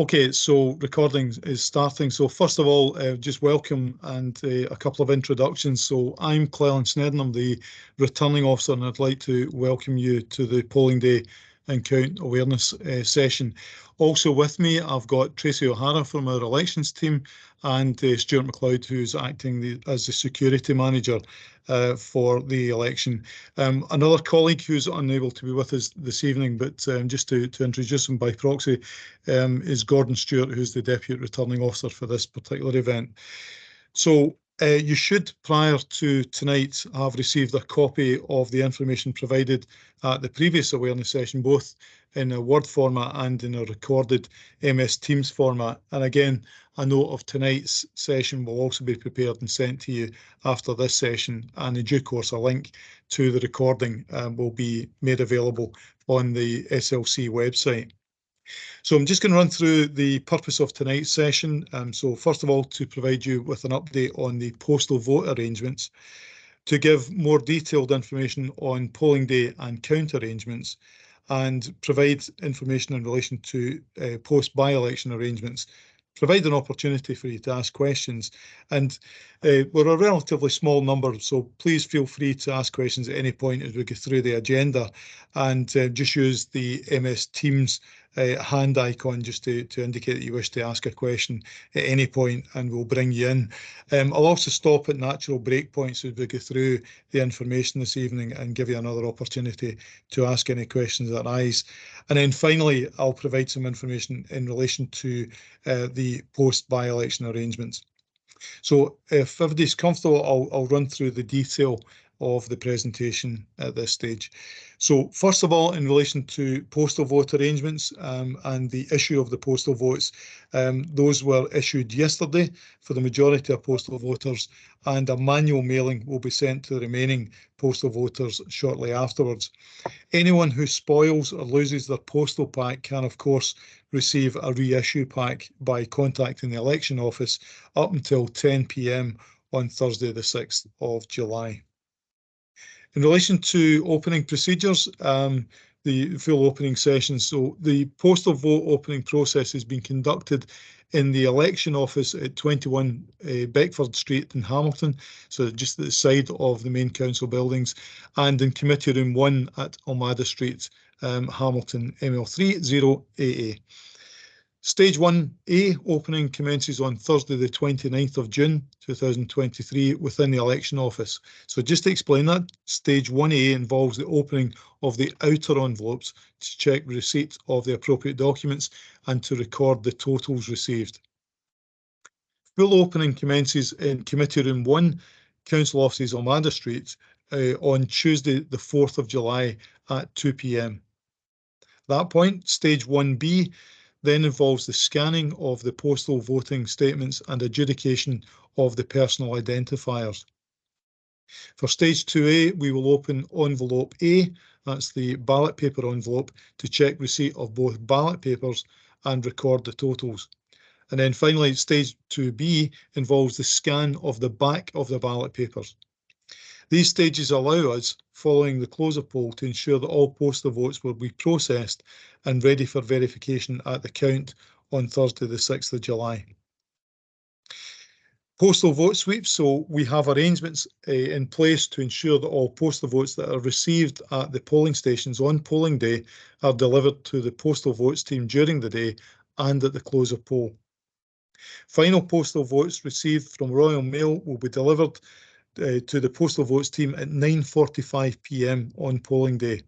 Okay, so recording is starting. So first of all, just welcome and a couple of introductions. So I'm Cleland Snedden, I'm the returning officer, and I'd like to welcome you to the polling day and count awareness session. Also with me, I've got Tracy O'Hara from our elections team and Stuart McLeod, who's acting as the security manager for the election. Another colleague who's unable to be with us this evening, but just to introduce him by proxy, is Gordon Stewart, who's the Deputy Returning Officer for this particular event. So you should, prior to tonight, have received a copy of the information provided at the previous awareness session, both in a Word format and in a recorded MS Teams format. And again, a note of tonight's session will also be prepared and sent to you after this session. And in due course, a link to the recording will be made available on the SLC website. So I'm just going to run through the purpose of tonight's session. So first of all, to provide you with an update on the postal vote arrangements, to give more detailed information on polling day and count arrangements, and provide information in relation to post by-election arrangements, provide an opportunity for you to ask questions. And we're a relatively small number, so please feel free to ask questions at any point as we go through the agenda, and just use the MS Teams hand icon just to indicate that you wish to ask a question at any point, and we'll bring you in. I'll also stop at natural breakpoints as we go through the information this evening and give you another opportunity to ask any questions that arise. And then finally, I'll provide some information in relation to the post by-election arrangements. So if everybody's comfortable, I'll run through the detail of the presentation at this stage. So first of all, in relation to postal vote arrangements and the issue of the postal votes, those were issued yesterday for the majority of postal voters, and a manual mailing will be sent to the remaining postal voters shortly afterwards. Anyone who spoils or loses their postal pack can, of course, receive a reissue pack by contacting the election office up until 10 p.m. on Thursday, the 6th of July. In relation to opening procedures, the full opening session, so the postal vote opening process has been conducted in the election office at 21 Beckford Street in Hamilton, so just at the side of the main council buildings, and in Committee Room 1 at Almada Street, Hamilton, ML3 0AA. Stage 1A opening commences on Thursday, the 29th of June 2023 within the election office. So just to explain that, Stage 1A involves the opening of the outer envelopes to check receipt of the appropriate documents and to record the totals received. Full opening commences in Committee Room 1, Council Offices, Almada Street, on Tuesday, the 4th of July at 2 p.m. At that point, Stage 1B then involves the scanning of the postal voting statements and adjudication of the personal identifiers. For Stage 2A, we will open Envelope A, that's the ballot paper envelope, to check receipt of both ballot papers and record the totals. And then finally, Stage 2B involves the scan of the back of the ballot papers. These stages allow us, following the close of poll, to ensure that all postal votes will be processed and ready for verification at the count on Thursday, the 6th of July. Postal vote sweeps, so we have arrangements in place to ensure that all postal votes that are received at the polling stations on polling day are delivered to the postal votes team during the day and at the close of poll. Final postal votes received from Royal Mail will be delivered to the postal votes team at 9:45 p.m. on polling day.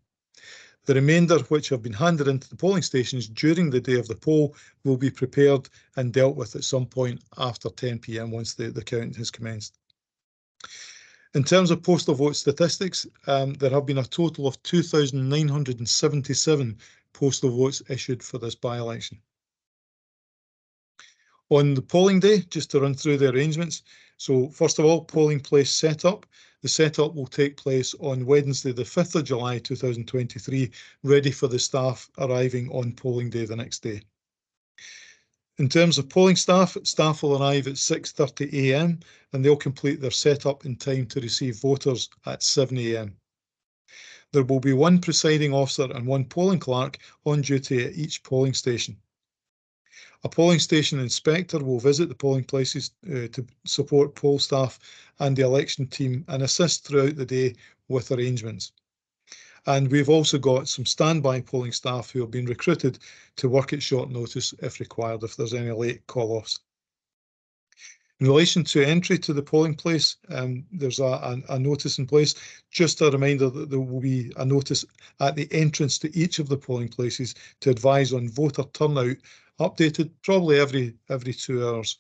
The remainder, which have been handed into the polling stations during the day of the poll, will be prepared and dealt with at some point after 10 p.m. once the count has commenced. In terms of postal vote statistics, there have been a total of 2,977 postal votes issued for this by-election. On the polling day, just to run through the arrangements, so first of all, polling place setup. The setup will take place on Wednesday, the 5th of July 2023, ready for the staff arriving on polling day the next day. In terms of polling staff, staff will arrive at 6:30 a.m. and they'll complete their setup in time to receive voters at 7 a.m. There will be one presiding officer and one polling clerk on duty at each polling station. A polling station inspector will visit the polling places to support poll staff and the election team and assist throughout the day with arrangements. And we've also got some standby polling staff who have been recruited to work at short notice if required, if there's any late call-offs. In relation to entry to the polling place, there's a notice in place. Just a reminder that there will be a notice at the entrance to each of the polling places to advise on voter turnout, updated probably every 2 hours.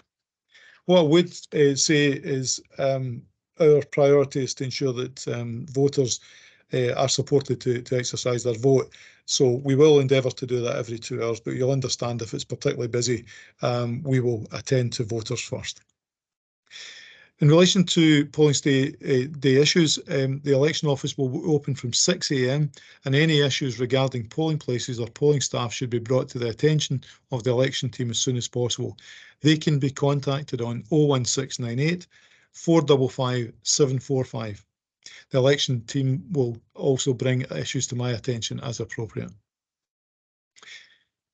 What I would say is our priority is to ensure that voters are supported to exercise their vote. So we will endeavour to do that every 2 hours, but you'll understand if it's particularly busy, we will attend to voters first. In relation to polling day issues, the election office will open from 6 AM and any issues regarding polling places or polling staff should be brought to the attention of the election team as soon as possible. They can be contacted on 01698 455 745. The election team will also bring issues to my attention as appropriate.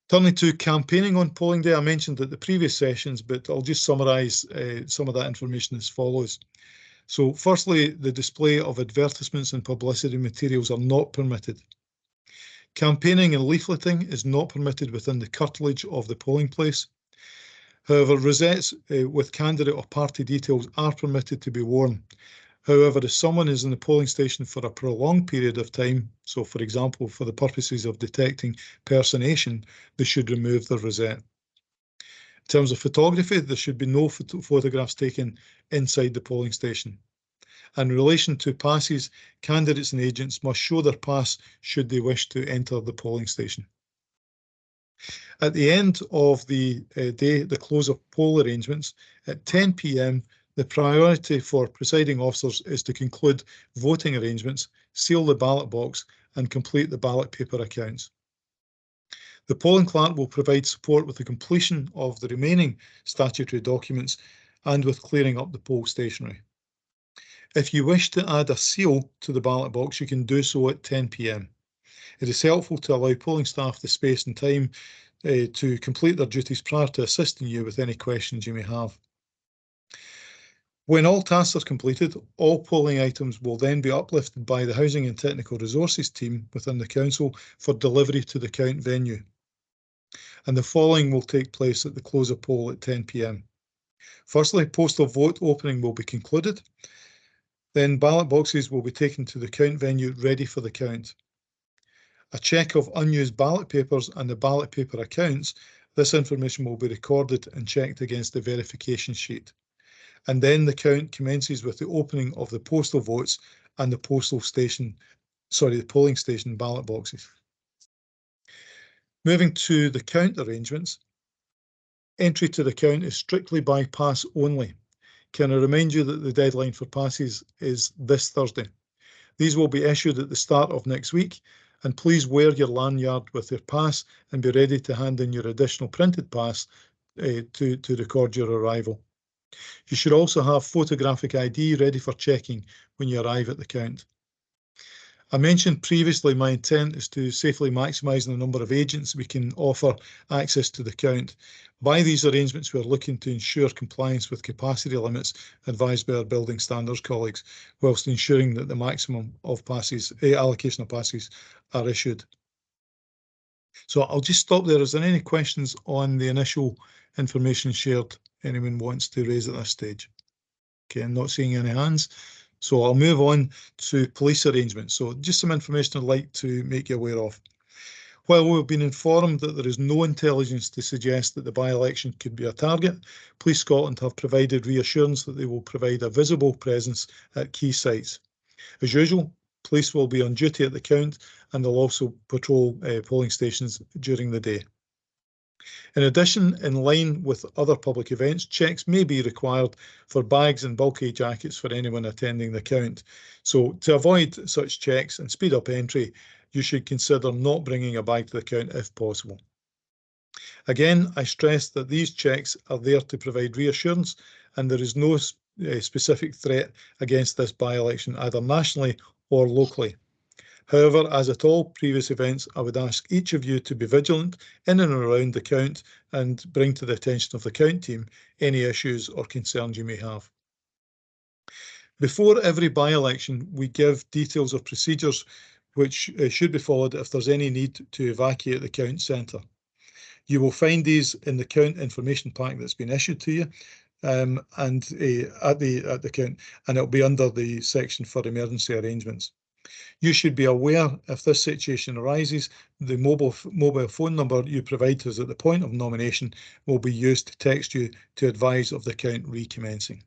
Turning to campaigning on polling day, I mentioned at the previous sessions, but I'll just summarise some of that information as follows. So firstly, the display of advertisements and publicity materials are not permitted. Campaigning and leafleting is not permitted within the curtilage of the polling place. However, rosettes with candidate or party details are permitted to be worn. However, if someone is in the polling station for a prolonged period of time, so for example, for the purposes of detecting personation, they should remove the rosette. In terms of photography, there should be no photographs taken inside the polling station. And in relation to passes, candidates and agents must show their pass should they wish to enter the polling station. At the end of the day, the close of poll arrangements, at 10 PM, the priority for presiding officers is to conclude voting arrangements, seal the ballot box, and complete the ballot paper accounts. The polling clerk will provide support with the completion of the remaining statutory documents and with clearing up the poll stationery. If you wish to add a seal to the ballot box, you can do so at 10 PM. It is helpful to allow polling staff the space and time to complete their duties prior to assisting you with any questions you may have. When all tasks are completed, all polling items will then be uplifted by the Housing and Technical Resources team within the council for delivery to the count venue. And the following will take place at the close of poll at 10 PM. Firstly, postal vote opening will be concluded. Then ballot boxes will be taken to the count venue ready for the count. A check of unused ballot papers and the ballot paper accounts, this information will be recorded and checked against the verification sheet. And then the count commences with the opening of the postal votes and the polling station ballot boxes. Moving to the count arrangements, entry to the count is strictly by pass only. Can I remind you that the deadline for passes is this Thursday? These will be issued at the start of next week, and please wear your lanyard with your pass and be ready to hand in your additional printed pass to record your arrival. You should also have photographic ID ready for checking when you arrive at the count. I mentioned previously my intent is to safely maximise the number of agents we can offer access to the count. By these arrangements, we are looking to ensure compliance with capacity limits advised by our building standards colleagues, whilst ensuring that the maximum of passes, allocation of passes are issued. So I'll just stop there. Is there any questions on the initial information shared anyone wants to raise at this stage? Okay, I'm not seeing any hands. So I'll move on to police arrangements. So just some information I'd like to make you aware of. While we've been informed that there is no intelligence to suggest that the by-election could be a target, Police Scotland have provided reassurance that they will provide a visible presence at key sites. As usual, police will be on duty at the count and they'll also patrol polling stations during the day. In addition, in line with other public events, checks may be required for bags and bulky jackets for anyone attending the count. So to avoid such checks and speed up entry, you should consider not bringing a bag to the count if possible. Again, I stress that these checks are there to provide reassurance and there is no specific threat against this by-election, either nationally or locally. However, as at all previous events, I would ask each of you to be vigilant in and around the count and bring to the attention of the count team any issues or concerns you may have. Before every by-election, we give details of procedures which should be followed if there's any need to evacuate the count centre. You will find these in the count information pack that's been issued to you and at the count, and it'll be under the section for emergency arrangements. You should be aware if this situation arises, the mobile phone number you provide to us at the point of nomination will be used to text you to advise of the count recommencing.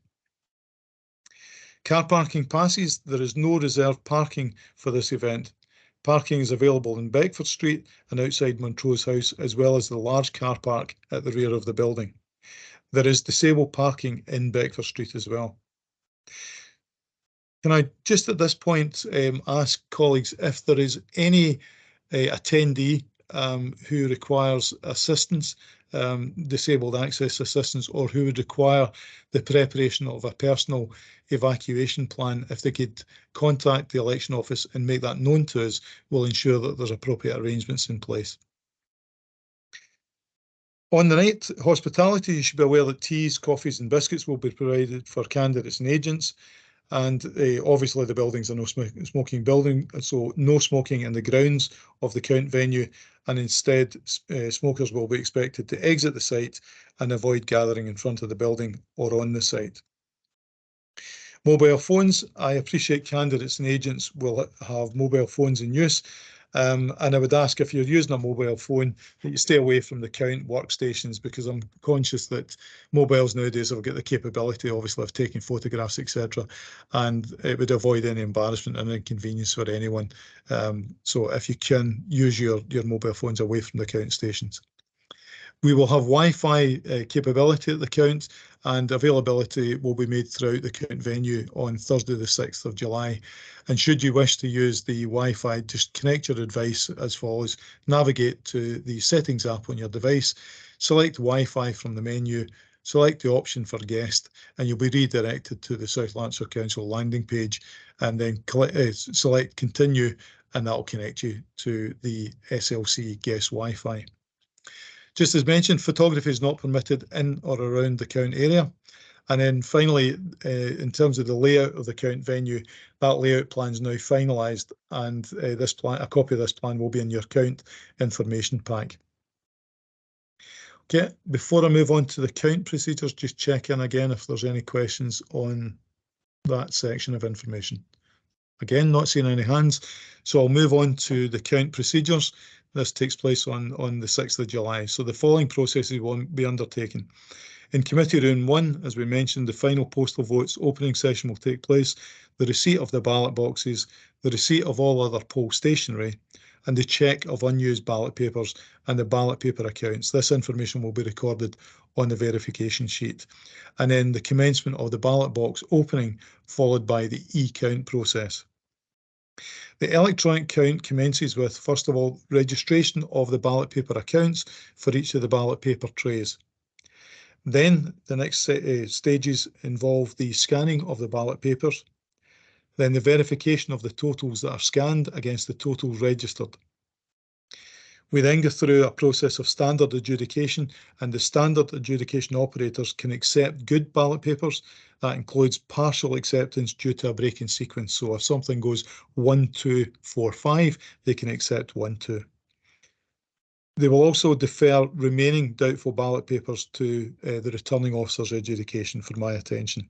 Car parking passes. There is no reserved parking for this event. Parking is available in Beckford Street and outside Montrose House, as well as the large car park at the rear of the building. There is disabled parking in Beckford Street as well. Can I just at this point ask colleagues if there is any attendee who requires assistance, disabled access assistance, or who would require the preparation of a personal evacuation plan, if they could contact the election office and make that known to us, we'll ensure that there's appropriate arrangements in place. On the night, hospitality, you should be aware that teas, coffees and biscuits will be provided for candidates and agents. And obviously the building's a no smoking building, so no smoking in the grounds of the count venue, and instead smokers will be expected to exit the site and avoid gathering in front of the building or on the site. Mobile phones, I appreciate candidates and agents will have mobile phones in use, and I would ask if you're using a mobile phone that you stay away from the count workstations, because I'm conscious that mobiles nowadays have got the capability, obviously, of taking photographs, etc., and it would avoid any embarrassment and inconvenience for anyone. So if you can, use your mobile phones away from the count stations. We will have Wi-Fi capability at the count, and availability will be made throughout the count venue on Thursday the 6th of July. And should you wish to use the Wi-Fi, just connect your device as follows. Navigate to the settings app on your device, select Wi-Fi from the menu, select the option for guest, and you'll be redirected to the South Lanarkshire Council landing page, and then select continue, and that will connect you to the SLC guest Wi-Fi. Just as mentioned, photography is not permitted in or around the count area. And then finally, in terms of the layout of the count venue, that layout plan is now finalised, and a copy of this plan will be in your count information pack. Okay, before I move on to the count procedures, just check in again if there's any questions on that section of information. Again, not seeing any hands, so I'll move on to the count procedures. This takes place on the 6th of July. So the following processes will be undertaken. In Committee Room 1, as we mentioned, the final postal votes opening session will take place, the receipt of the ballot boxes, the receipt of all other poll stationery, and the check of unused ballot papers and the ballot paper accounts. This information will be recorded on the verification sheet. And then the commencement of the ballot box opening, followed by the e-count process. The electronic count commences with, first of all, registration of the ballot paper accounts for each of the ballot paper trays. Then the next stages involve the scanning of the ballot papers, then the verification of the totals that are scanned against the totals registered. We then go through a process of standard adjudication, and the standard adjudication operators can accept good ballot papers. That includes partial acceptance due to a break in sequence. So if something goes 1, 2, 4, 5, they can accept 1, 2. They will also defer remaining doubtful ballot papers to the returning officer's adjudication for my attention.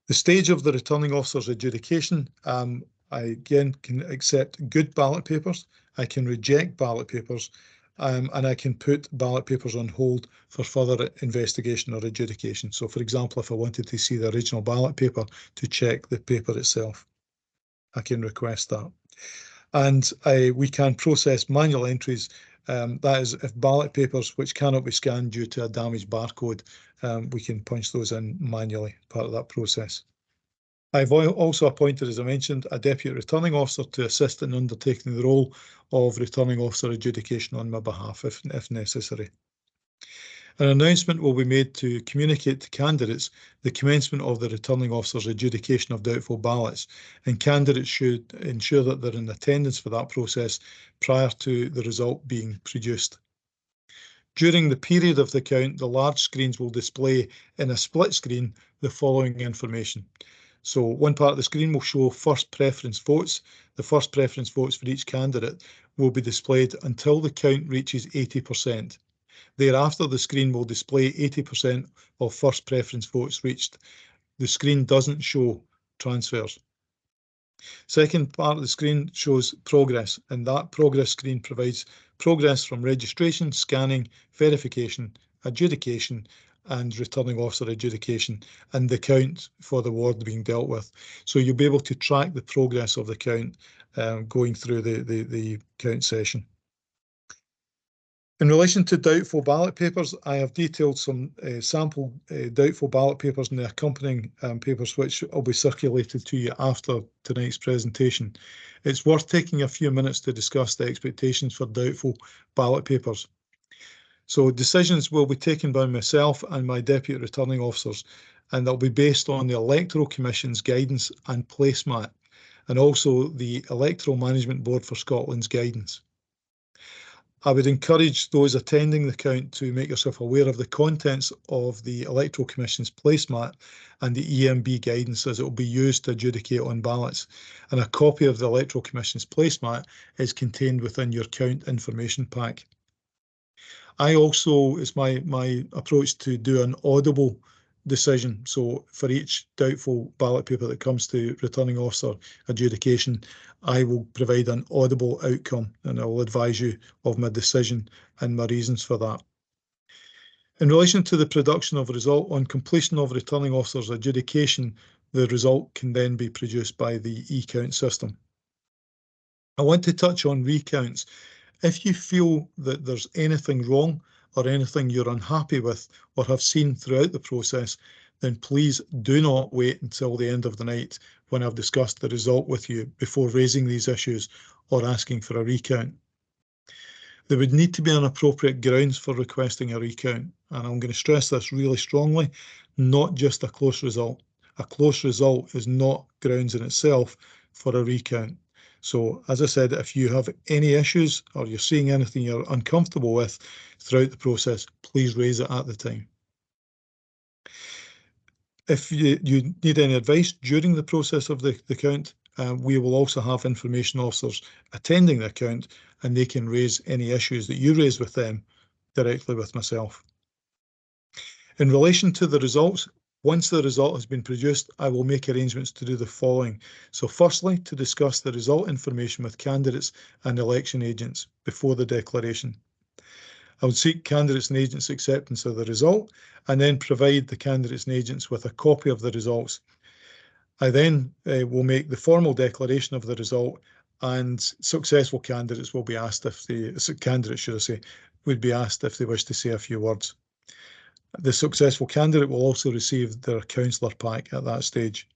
The stage of the returning officer's adjudication, I again can accept good ballot papers, I can reject ballot papers, and I can put ballot papers on hold for further investigation or adjudication. So, for example, if I wanted to see the original ballot paper to check the paper itself, I can request that. And we can process manual entries. That is, if ballot papers which cannot be scanned due to a damaged barcode, we can punch those in manually, part of that process. I've also appointed, as I mentioned, a Deputy Returning Officer to assist in undertaking the role of Returning Officer adjudication on my behalf if necessary. An announcement will be made to communicate to candidates the commencement of the returning officer's adjudication of doubtful ballots, and candidates should ensure that they're in attendance for that process prior to the result being produced. During the period of the count, the large screens will display in a split screen the following information. So one part of the screen will show first preference votes. The first preference votes for each candidate will be displayed until the count reaches 80%. Thereafter, the screen will display 80% of first preference votes reached. The screen doesn't show transfers. Second part of the screen shows progress, and that progress screen provides progress from registration, scanning, verification, adjudication, and returning officer adjudication, and the count for the ward being dealt with. So you'll be able to track the progress of the count going through the count session. In relation to doubtful ballot papers, I have detailed some sample doubtful ballot papers in the accompanying papers, which will be circulated to you after tonight's presentation. It's worth taking a few minutes to discuss the expectations for doubtful ballot papers. So decisions will be taken by myself and my deputy returning officers, and they'll be based on the Electoral Commission's guidance and placemat, and also the Electoral Management Board for Scotland's guidance. I would encourage those attending the count to make yourself aware of the contents of the Electoral Commission's placemat and the EMB guidance, as it will be used to adjudicate on ballots. And a copy of the Electoral Commission's placemat is contained within your count information pack. I also, it's my approach to do an audible decision. So for each doubtful ballot paper that comes to returning officer adjudication, I will provide an audible outcome, and I will advise you of my decision and my reasons for that. In relation to the production of a result, on completion of returning officer's adjudication, the result can then be produced by the e-count system. I want to touch on recounts. If you feel that there's anything wrong or anything you're unhappy with or have seen throughout the process, then please do not wait until the end of the night when I've discussed the result with you before raising these issues or asking for a recount. There would need to be an appropriate grounds for requesting a recount, and I'm going to stress this really strongly, not just a close result. A close result is not grounds in itself for a recount. So, as I said, if you have any issues or you're seeing anything you're uncomfortable with throughout the process, please raise it at the time. If you need any advice during the process of the count, we will also have information officers attending the count, and they can raise any issues that you raise with them directly with myself. In relation to the results, once the result has been produced, I will make arrangements to do the following. So firstly, to discuss the result information with candidates and election agents before the declaration. I would seek candidates and agents' acceptance of the result, and then provide the candidates and agents with a copy of the results. I then will make the formal declaration of the result, and successful candidates will be asked if candidates, should I say, would be asked if they wish to say a few words. The successful candidate will also receive their councillor pack at that stage,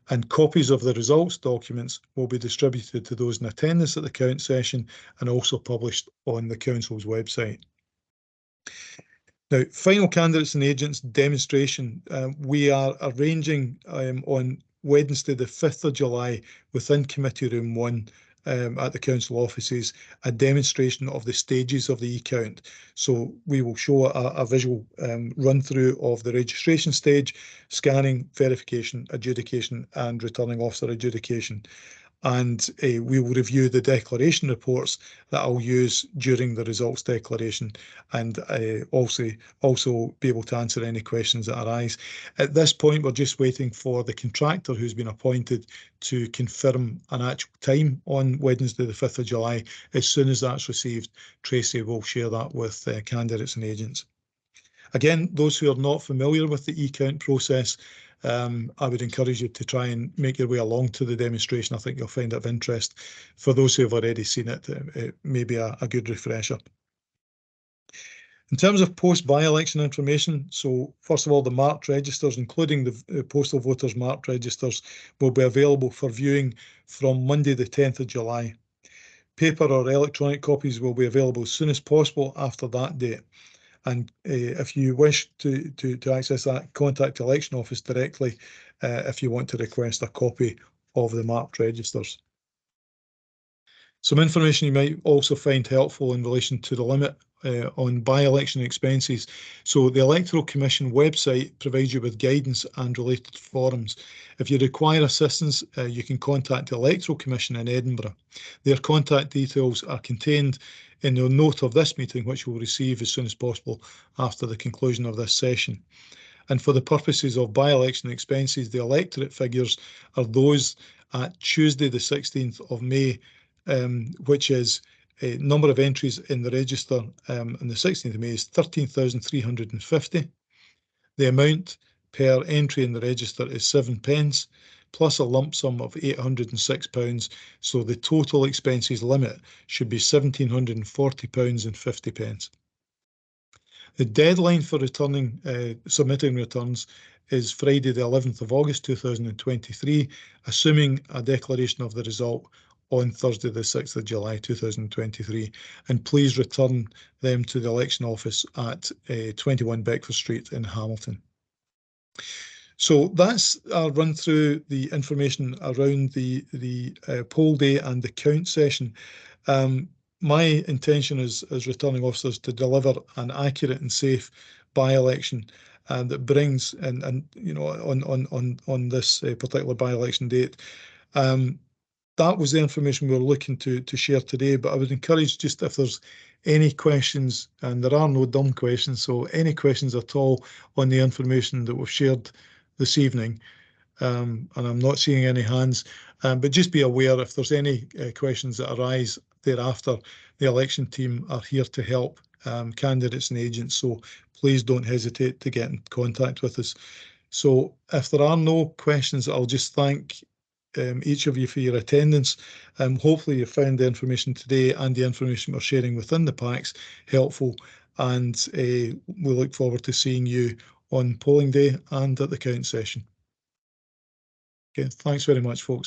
and copies of the results documents will be distributed to those in attendance at the count session and also published on the council's website. Now, final candidates and agents demonstration, we are arranging on Wednesday the 5th of July within Committee Room 1 at the council offices, a demonstration of the stages of the e-count. So we will show a visual run through of the registration stage, scanning, verification, adjudication, and returning officer adjudication. And we will review the declaration reports that I'll use during the results declaration, and also be able to answer any questions that arise. At this point, we're just waiting for the contractor who's been appointed to confirm an actual time on Wednesday, the 5th of July. As soon as that's received, Tracy will share that with candidates and agents. Again, those who are not familiar with the e-count process, I would encourage you to try and make your way along to the demonstration. I think you'll find it of interest. For those who have already seen it, it may be a good refresher. In terms of post-by-election information, so first of all, the marked registers, including the postal voters marked registers, will be available for viewing from Monday the 10th of July. Paper or electronic copies will be available as soon as possible after that date. And if you wish to access that, contact the election office directly if you want to request a copy of the marked registers. Some information you might also find helpful in relation to the limit on by-election expenses. So the Electoral Commission website provides you with guidance and related forums. If you require assistance, you can contact the Electoral Commission in Edinburgh. Their contact details are contained in the note of this meeting, which we'll receive as soon as possible after the conclusion of this session. And for the purposes of by-election expenses, the electorate figures are those at Tuesday, the 16th of May, which is a number of entries in the register on the 16th of May is 13,350. The amount per entry in the register is 7 pence, plus a lump sum of £806. So the total expenses limit should be £1,740.50. The deadline for submitting returns is Friday, the 11th of August 2023, assuming a declaration of the result on Thursday, the 6th of July 2023. And please return them to the election office at 21 Beckford Street in Hamilton. So that's a run through the information around the poll day and the count session. My intention as returning officers to deliver an accurate and safe by-election that brings and you know on this particular by-election date. That was the information we were looking to share today, but I would encourage just if there's any questions, and there are no dumb questions, so any questions at all on the information that we've shared this evening, and I'm not seeing any hands, but just be aware if there's any questions that arise thereafter, the election team are here to help candidates and agents, so please don't hesitate to get in contact with us. So if there are no questions, I'll just thank each of you for your attendance. Hopefully you found the information today and the information we're sharing within the packs helpful, and we look forward to seeing you on polling day and at the count session. Okay, thanks very much, folks.